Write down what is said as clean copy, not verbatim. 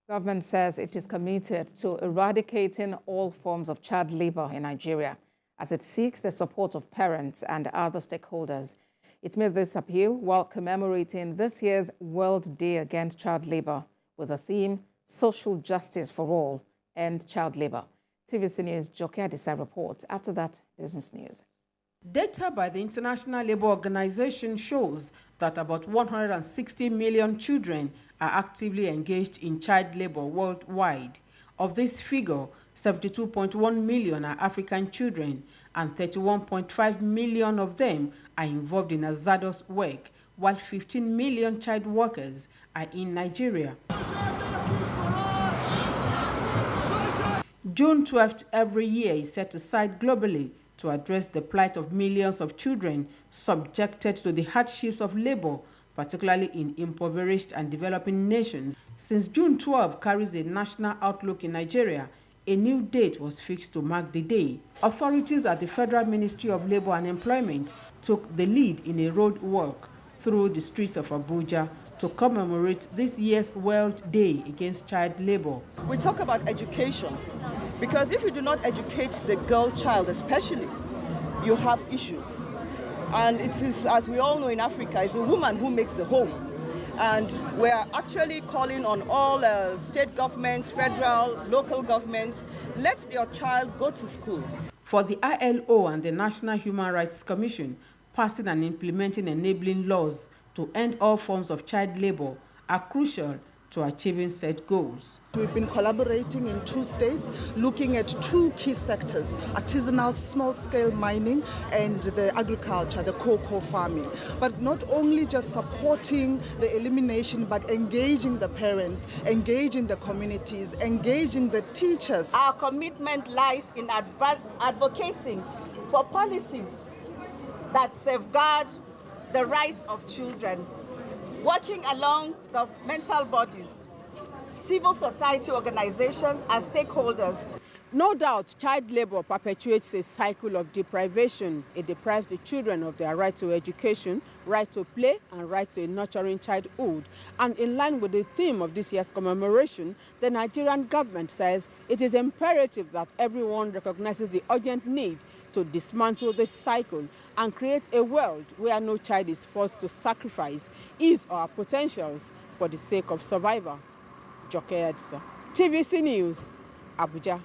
Government says it is committed to eradicating all forms of child labor in Nigeria as it seeks the support of parents and other stakeholders. It made this appeal while commemorating this year's World Day Against Child Labor with the theme Social Justice for All, End Child Labor. TVC News' Joke Adisa reports. After that, business news. Data by the International Labour Organization shows that about 160 million children are actively engaged in child labor worldwide. Of this figure, 72.1 million are African children and 31.5 million of them are involved in hazardous work, while 15 million child workers are in Nigeria. June 12th every year is set aside globally to address the plight of millions of children subjected to the hardships of labor, particularly in impoverished and developing nations. Since June 12 carries a national outlook in Nigeria, a new date was fixed to mark the day. Authorities at the Federal Ministry of Labor and Employment took the lead in a road walk through the streets of Abuja to commemorate this year's World Day Against Child Labor. We talk about education, because if you do not educate the girl child especially, you have issues. And it is, as we all know in Africa, it's the woman who makes the home. And we're actually calling on all state governments, federal, local governments, let your child go to school. For the ILO and the National Human Rights Commission, passing and implementing enabling laws to end all forms of child labor are crucial to achieving set goals. We've been collaborating in 2 states, looking at 2 key sectors: artisanal small-scale mining and the agriculture, the cocoa farming. But not only just supporting the elimination, but engaging the parents, engaging the communities, engaging the teachers. Our commitment lies in advocating for policies that safeguard the rights of children, working along governmental bodies, civil society organizations, and stakeholders. No doubt, child labor perpetuates a cycle of deprivation. It deprives the children of their right to education, right to play, and right to a nurturing childhood. And in line with the theme of this year's commemoration, the Nigerian government says it is imperative that everyone recognizes the urgent need to dismantle this cycle and create a world where no child is forced to sacrifice his or her potentials for the sake of survival. Joke Adisa, TVC News, Abuja.